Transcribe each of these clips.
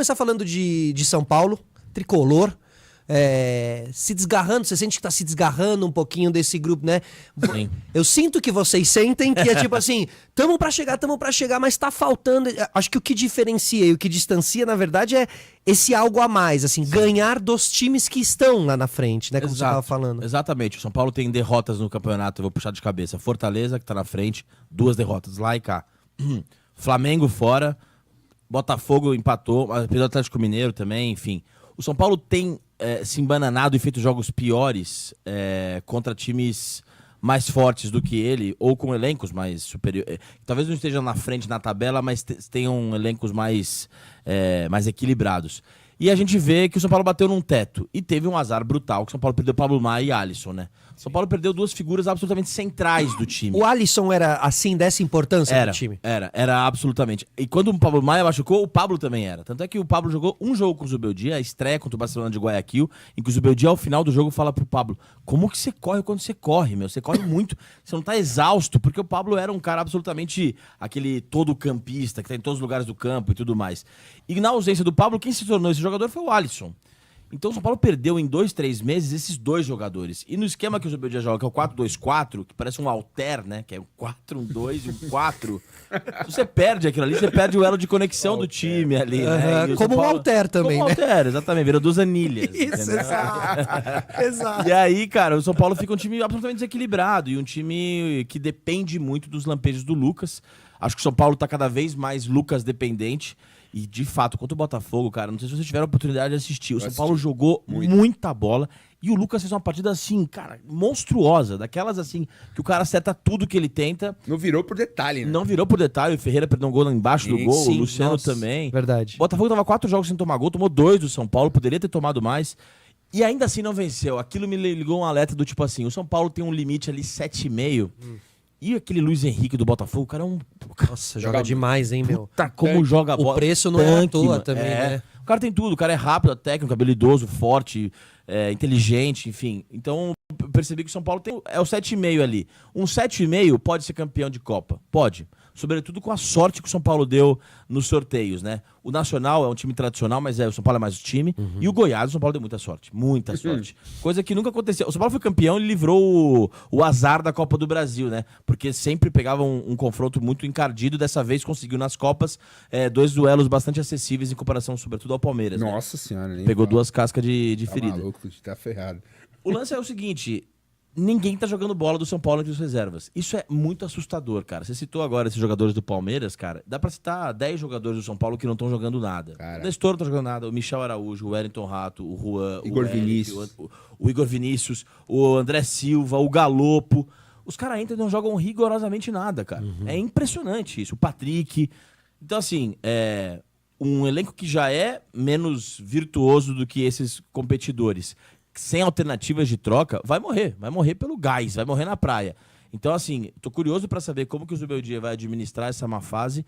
começar falando de São Paulo, tricolor. Se desgarrando, você sente que tá se desgarrando um pouquinho desse grupo, né? Sim. Eu sinto que vocês sentem que é tipo assim, tamo pra chegar, mas tá faltando. Acho que o que diferencia e o que distancia, na verdade, é esse algo a mais, assim, ganhar dos times que estão lá na frente, né? Como você tava falando. Exatamente. O São Paulo tem derrotas no campeonato, eu vou puxar de cabeça. Fortaleza, que tá na frente, 2 derrotas, lá e cá. Flamengo fora, Botafogo empatou, perdeu o Atlético Mineiro também, enfim. O São Paulo tem se embananado e feito jogos piores contra times mais fortes do que ele, ou com elencos mais superiores. Talvez não estejam na frente na tabela, mas tenham elencos mais equilibrados. E a gente vê que o São Paulo bateu num teto. E teve um azar brutal, que o São Paulo perdeu Pablo Maia e Alisson, né? O São Paulo perdeu 2 figuras absolutamente centrais do time. O Alisson era, assim, dessa importância do time? Era absolutamente. E quando o Pablo Maia machucou, o Pablo também era. Tanto é que o Pablo jogou um jogo com o Zubeldia, a estreia contra o Barcelona de Guayaquil, em que o Zubeldia, ao final do jogo, fala pro Pablo: como que você corre quando você corre, meu? Você corre muito, você não tá exausto, porque o Pablo era um cara absolutamente aquele todo campista, que tá em todos os lugares do campo e tudo mais. E na ausência do Pablo, quem se tornou esse jogador foi o Alisson. Então o São Paulo perdeu em 2, 3 meses esses 2 jogadores. E no esquema que o Zubeldia joga, que é o 4-2-4, que parece um alter, né? Que é um 4-1-2 e um 4. Se você perde aquilo ali, você perde o elo de conexão do time ali, né? Como um alter também, como né? Alter, exatamente. Virou 2 anilhas. Isso, exato. E aí, cara, o São Paulo fica um time absolutamente desequilibrado e um time que depende muito dos lampejos do Lucas. Acho que o São Paulo tá cada vez mais Lucas dependente. E, de fato, contra o Botafogo, cara, não sei se vocês tiveram a oportunidade de assistir. O São Paulo jogou muita bola e o Lucas fez uma partida, assim, cara, monstruosa. Daquelas, assim, que o cara acerta tudo que ele tenta. Não virou por detalhe, né? Não virou por detalhe. O Ferreira perdeu um gol lá embaixo do gol. Sim, O Luciano também. Verdade. O Botafogo tava 4 jogos sem tomar gol, tomou 2 do São Paulo, poderia ter tomado mais. E ainda assim não venceu. Aquilo me ligou um alerta do tipo assim, o São Paulo tem um limite ali 7,5. E aquele Luiz Henrique do Botafogo, o cara é um... Nossa, joga demais, hein, meu? Tá como joga a bola. O preço não é à toa mano. também, né? O cara tem tudo, o cara é rápido, é técnico, habilidoso, forte, inteligente, enfim. Então, eu percebi que o São Paulo tem o 7,5 ali. Um 7,5 pode ser campeão de Copa? Pode. Sobretudo com a sorte que o São Paulo deu nos sorteios, né? O Nacional é um time tradicional, mas o São Paulo é mais o time. E o Goiás, o São Paulo deu muita sorte. Muita sorte. Coisa que nunca aconteceu. O São Paulo foi campeão e livrou o azar da Copa do Brasil, né? Porque sempre pegava um confronto muito encardido. Dessa vez conseguiu nas Copas 2 duelos bastante acessíveis em comparação, sobretudo, ao Palmeiras. Nossa senhora. Nem Pegou fala. 2 cascas de Tá ferida. maluco, tá ferrado. O lance é o seguinte... Ninguém tá jogando bola do São Paulo entre os reservas. Isso é muito assustador, cara. Você citou agora esses jogadores do Palmeiras, cara. Dá pra citar 10 jogadores do São Paulo que não estão jogando nada. Cara. O Nestor não tá jogando nada. O Michel Araújo, o Wellington Rato, o Juan, Igor o Eric, Vinícius. o Igor Vinícius, o André Silva, o Galopo. Os caras entram e não jogam rigorosamente nada, cara. É impressionante isso. O Patrick. Então, assim, um elenco que já é menos virtuoso do que esses competidores, sem alternativas de troca, vai morrer pelo gás, vai morrer na praia. Então, assim, tô curioso para saber como que o Zubeldia vai administrar essa má fase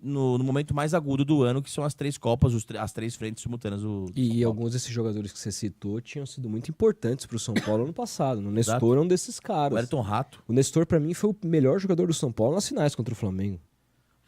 no momento mais agudo do ano, que são as 3 Copas, as 3 frentes simultâneas do E alguns desses jogadores que você citou tinham sido muito importantes pro São Paulo ano passado. O Nestor é um desses o caras. Wellington Rato. O Nestor, pra mim, foi o melhor jogador do São Paulo nas finais contra o Flamengo.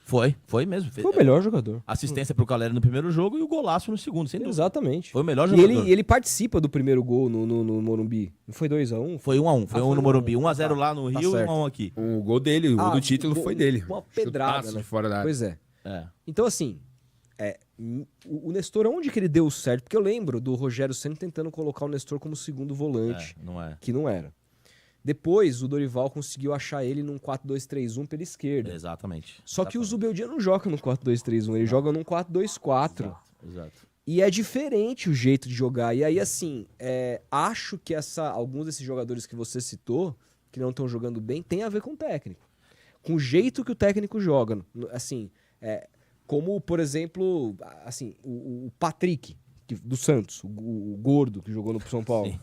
Foi mesmo. Foi o melhor jogador. Assistência pro Caleri no primeiro jogo e o golaço no segundo, sem dúvida. Exatamente. Foi o melhor E jogador. ele participa do primeiro gol no Morumbi. Não foi 2-1? Foi 1-1. Foi um no Morumbi. 1-0 lá no Tá Rio e certo. 1-1 aqui. O gol dele, o gol do título foi dele. Uma pedrada, Chutaço né? de fora da área. Pois é. É. Então, assim, o Nestor, onde que ele deu certo? Porque eu lembro do Rogério Ceni tentando colocar o Nestor como segundo volante, Não é. que não era. Depois, o Dorival conseguiu achar ele num 4-2-3-1 pela esquerda. Exatamente. Só que o Zubeldia não joga no 4-2-3-1, ele joga num 4-2-4. Exato. E é diferente o jeito de jogar. E aí, assim, acho que alguns desses jogadores que você citou, que não estão jogando bem, tem a ver com o técnico. Com o jeito que o técnico joga. Assim, como, por exemplo, assim, o Patrick, do Santos, o gordo que jogou no São Paulo. Sim.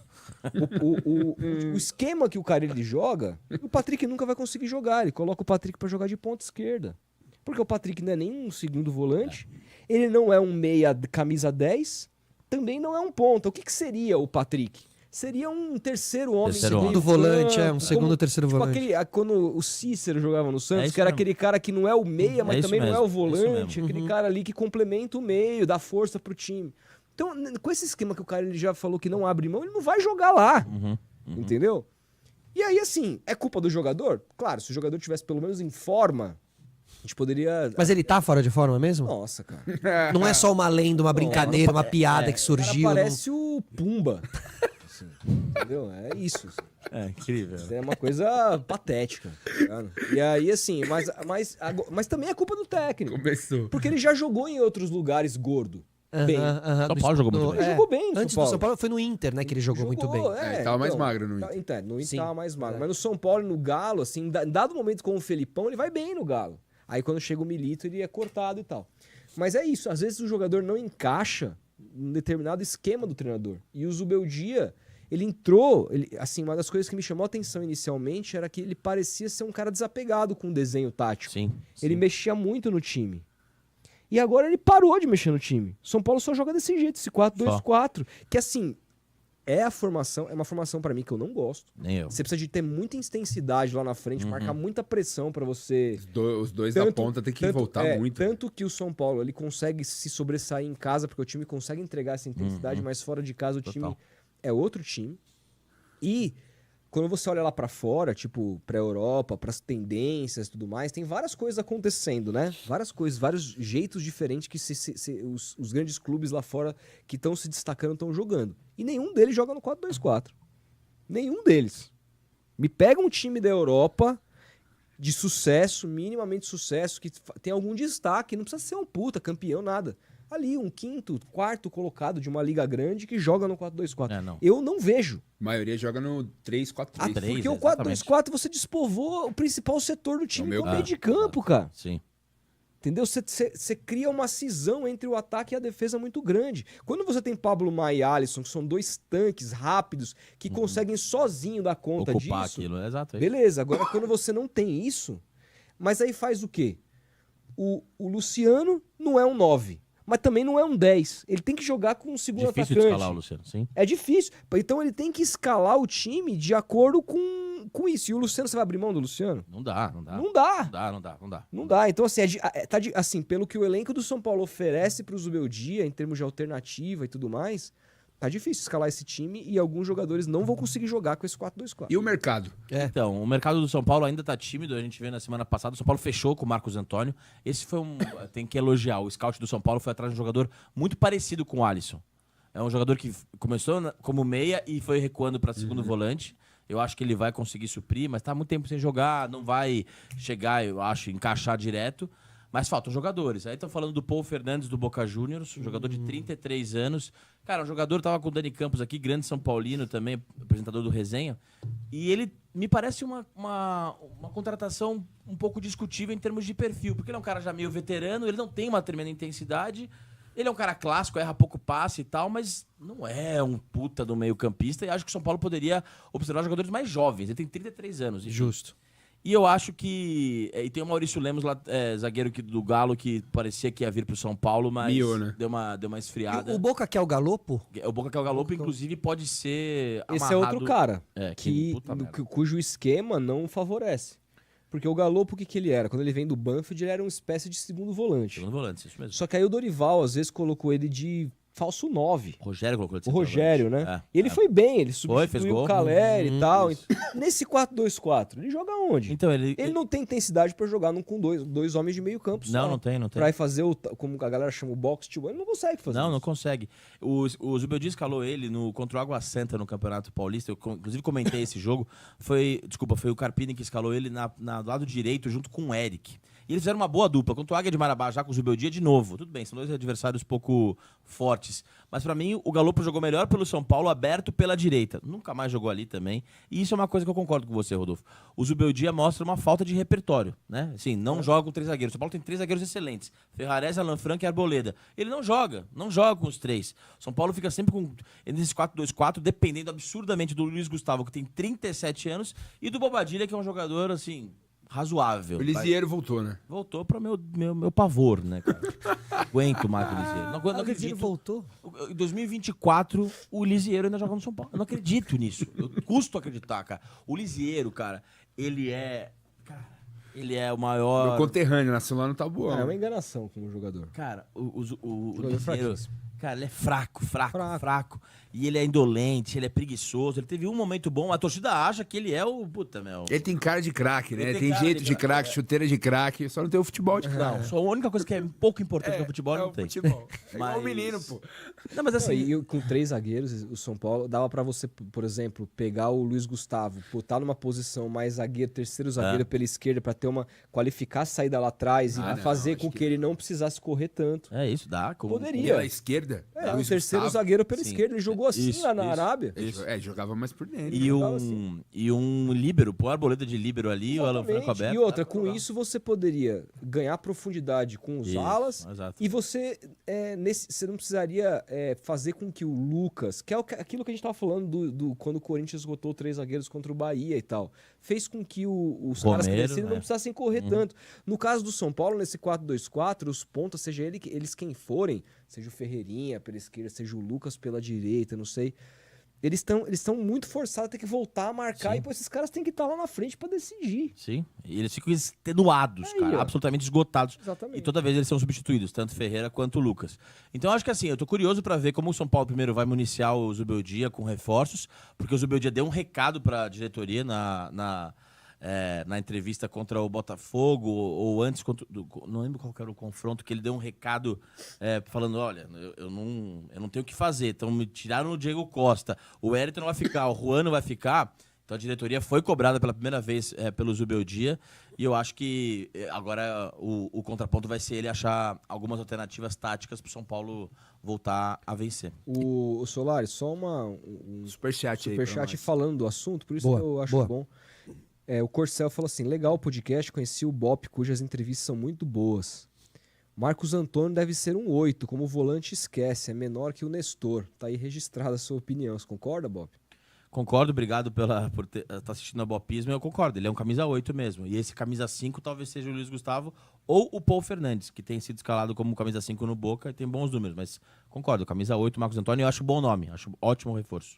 O esquema que o Carille joga, o Patrick nunca vai conseguir jogar. Ele coloca o Patrick pra jogar de ponta esquerda. Porque o Patrick não é nem um segundo volante, ele não é um meia camisa 10, também não é um ponta. O que seria o Patrick? seria um terceiro homem. Terceiro no homem. meio Segundo volante, campo, um segundo, terceiro tipo volante. quando o Cícero jogava no Santos, isso que era mesmo. aquele cara que não é o meia, mas isso também não é mesmo, o volante, isso aquele cara ali que complementa o meio, dá força pro time. Então, com esse esquema que o cara ele já falou que não abre mão, ele não vai jogar lá, entendeu? E aí, assim, é culpa do jogador? Claro, se o jogador tivesse pelo menos em forma, a gente poderia... Mas ele tá fora de forma mesmo? Nossa, cara. Não é só uma lenda, uma brincadeira, uma piada que O surgiu. cara parece o Pumba. Assim, entendeu? É isso. Assim. É incrível. É uma coisa patética. Tá ligado? E aí, assim, mas também é culpa do técnico. Começou. Porque ele já jogou em outros lugares gordo. Aham, Bem. aham, São Paulo jogou muito bem. Ele jogou bem no Antes São do São Paulo. Paulo foi no Inter, né, que ele jogou muito bem. Ele tava mais magro no Inter. Então, no Inter Sim. tava mais magro. É. Mas no São Paulo e no Galo, assim, em dado momento com o Felipão, ele vai bem no Galo. Aí quando chega o Milito, ele é cortado e tal. Mas é isso, às vezes o jogador não encaixa um determinado esquema do treinador. E o Zubeldia, ele entrou, assim, uma das coisas que me chamou a atenção inicialmente era que ele parecia ser um cara desapegado com o desenho tático. Sim. Ele mexia muito no time. E agora ele parou de mexer no time. São Paulo só joga desse jeito, esse 4-2-4. Que assim, é uma formação pra mim que eu não gosto. Nem eu. Você precisa de ter muita intensidade lá na frente, marcar muita pressão pra você... Os dois da ponta tem que voltar muito. Tanto que o São Paulo ele consegue se sobressair em casa, porque o time consegue entregar essa intensidade, mas fora de casa o time Total. é outro time. E quando você olha lá pra fora, tipo, pra Europa, pras tendências e tudo mais, tem várias coisas acontecendo, né? Várias coisas, vários jeitos diferentes que os grandes clubes lá fora que estão se destacando estão jogando. E nenhum deles joga no 4-2-4. Nenhum deles. Me pega um time da Europa de sucesso, minimamente sucesso, que tem algum destaque, não precisa ser um puta, campeão, nada. Ali, um quinto, quarto colocado de uma liga grande que joga no 4-2-4. É, não. Eu não vejo. A maioria joga no 3-4-3. três, Porque o exatamente. 4-2-4 você despovou o principal setor do time, que é o meio meio de campo, cara. Sim. Entendeu? Você cria uma cisão entre o ataque e a defesa muito grande. Quando você tem Pablo Maia e Alisson, que são dois tanques rápidos, que conseguem sozinho dar conta Ocupar disso, aquilo, exato. beleza. Agora, quando você não tem isso, mas aí faz o quê? O Luciano não é um 9, mas também não é um 10. Ele tem que jogar com um segundo Difícil de atacante. escalar o Luciano, sim. É difícil. Então ele tem que escalar o time de acordo com isso. E o Luciano, você vai abrir mão do Luciano? Não dá, não dá. Não dá. Não dá. Não dá. Então, assim, assim, pelo que o elenco do São Paulo oferece pro Zubeldia, em termos de alternativa e tudo mais, tá difícil escalar esse time e alguns jogadores não vão conseguir jogar com esse 4-2-4. E o mercado? Então, o mercado do São Paulo ainda tá tímido. A gente vê na semana passada, o São Paulo fechou com o Marcos Antônio. Esse foi tem que elogiar. O scout do São Paulo foi atrás de um jogador muito parecido com o Alisson. É um jogador que começou como meia e foi recuando para segundo volante. Eu acho que ele vai conseguir suprir, mas tá há muito tempo sem jogar, não vai chegar, eu acho, encaixar direto. Mas faltam jogadores. Aí estão falando do Paul Fernandes do Boca Juniors, um jogador de 33 anos. Cara, um jogador, tava com o Dani Campos aqui, grande São Paulino também, apresentador do Resenha. E ele me parece uma contratação um pouco discutível em termos de perfil, porque ele é um cara já meio veterano, ele não tem uma tremenda intensidade. Ele é um cara clássico, erra pouco passe e tal, mas não é um puta do meio campista. E acho que o São Paulo poderia observar jogadores mais jovens. Ele tem 33 anos. Enfim. Justo. E eu acho que... E tem o Maurício Lemos, lá, zagueiro do Galo, que parecia que ia vir pro São Paulo, mas Miou, né? deu uma esfriada. O Boca quer o Galopo? O Boca que é o Galopo, inclusive, pode ser Esse é outro cara puta merda. cujo esquema não favorece. Porque o Galopo, o que ele era? Quando ele vem do Banfield, ele era uma espécie de segundo volante. Segundo volante, isso mesmo. Só que aí o Dorival, às vezes, colocou ele de falso 9. O Rogério colocou ele de O Rogério, né? centroavante. E ele foi bem, ele fez substituiu gol. o Caleri e tal. isso. Nesse 4-2-4, ele joga onde? Então, ele Ele não tem intensidade pra jogar com dois homens de meio campo só. não tem. Pra ir fazer como a galera chama o box, tipo, ele não consegue fazer Não, isso. não consegue. O Zubeldia escalou ele contra o Água Santa no Campeonato Paulista. Eu, inclusive, comentei esse jogo. Foi o Carpini que escalou ele do lado direito junto com o Eric. E eles fizeram uma boa dupla. Contra o Águia de Marabá, já com o Zubeldia de novo. Tudo bem, são dois adversários pouco fortes. Mas pra mim, o Galopo jogou melhor pelo São Paulo, aberto pela direita. Nunca mais jogou ali também. E isso é uma coisa que eu concordo com você, Rodolfo. O Zubeldia mostra uma falta de repertório, né? Assim, não joga com 3 zagueiros. O São Paulo tem 3 zagueiros excelentes. Ferrarese, Alan Franco e Arboleda. Ele não joga com os 3. O São Paulo fica sempre com nesses 4-2-4, dependendo absurdamente do Luiz Gustavo, que tem 37 anos, e do Bobadilha, que é um jogador, assim... razoável. O Lisieiro voltou, né? Voltou para meu pavor, né, cara? Aguento mais o Lisieiro. Não O Lisieiro acredito. voltou. Em 2024, o Lisieiro ainda joga no São Paulo. Eu não acredito nisso. Eu custo acreditar, cara. O Lisieiro, cara, ele é o maior... Meu conterrâneo, nasceu lá no Tabuão. É uma enganação como jogador. Cara, o Jogador Lisieiro... fraquíssimo. Cara, ele é fraco. E ele é indolente, ele é preguiçoso. Ele teve um momento bom. A torcida acha que ele é o... Puta, meu... Ele tem cara de craque, né? Ele tem Tem cara jeito de de craque, craque, chuteira de craque, só não tem o futebol de craque. Não, só a única coisa que é um pouco importante no futebol não o tem. futebol. É igual o Mas- menino, pô. Não, mas assim... E com 3 zagueiros, o São Paulo dava pra você, por exemplo, pegar o Luiz Gustavo, botar numa posição mais zagueiro, terceiro zagueiro pela esquerda, pra ter qualificar a saída lá atrás e não, fazer acho com que- que ele não precisasse correr tanto. É isso, dá. Poderia. Pela esquerda, É, o Luiz terceiro Gustavo, zagueiro pela Sim. esquerda. Ele jogou assim Isso, lá na isso. Arábia. jogava mais por dentro. E jogava um líbero, pôr a Arboleda de líbero ali, o Alan Franco Exatamente. aberto. E outra, dá pra com jogar. isso você poderia ganhar profundidade com os Isso, alas. exato. E você, você não precisaria fazer com que o Lucas, que é aquilo que a gente estava falando quando o Corinthians esgotou 3 zagueiros contra o Bahia e tal, fez com que os caras Romero, crescerem não precisassem correr tanto. No caso do São Paulo, nesse 4-2-4, os pontas, seja eles quem forem, seja o Ferreirinha pela esquerda, seja o Lucas pela direita, não sei. Eles estão muito forçados a ter que voltar a marcar Sim. e pô, esses caras têm que estar lá na frente para decidir. Sim, e eles ficam extenuados, Aí, cara, ó. absolutamente esgotados. Exatamente. E toda vez eles são substituídos, tanto Ferreira quanto o Lucas. Então acho que assim, eu tô curioso pra ver como o São Paulo primeiro vai municiar o Zubeldia com reforços, porque o Zubeldia deu um recado pra diretoria na entrevista contra o Botafogo, ou antes, não lembro qual que era o confronto, que ele deu um recado falando, olha, eu não tenho o que fazer, então me tiraram o Diego Costa, o Wellington não vai ficar, o Juan não vai ficar, então a diretoria foi cobrada pela primeira vez pelo Zubeldia, e eu acho que agora o contraponto vai ser ele achar algumas alternativas táticas pro São Paulo voltar a vencer. O Solari, só um Superchat aí. pra superchat nós. falando do assunto, por isso Boa, que eu acho boa. bom. O Corcel falou assim, legal o podcast, conheci o Bop, cujas entrevistas são muito boas. Marcos Antônio deve ser um 8, como o volante esquece, é menor que o Nestor. Tá aí registrada a sua opinião, você concorda, Bop? Concordo, obrigado por estar assistindo a Bopismo, eu concordo, ele é um camisa 8 mesmo. E esse camisa 5 talvez seja o Luiz Gustavo ou o Paul Fernandes, que tem sido escalado como camisa 5 no Boca e tem bons números, mas concordo, camisa 8, Marcos Antônio, eu acho bom nome, acho ótimo reforço.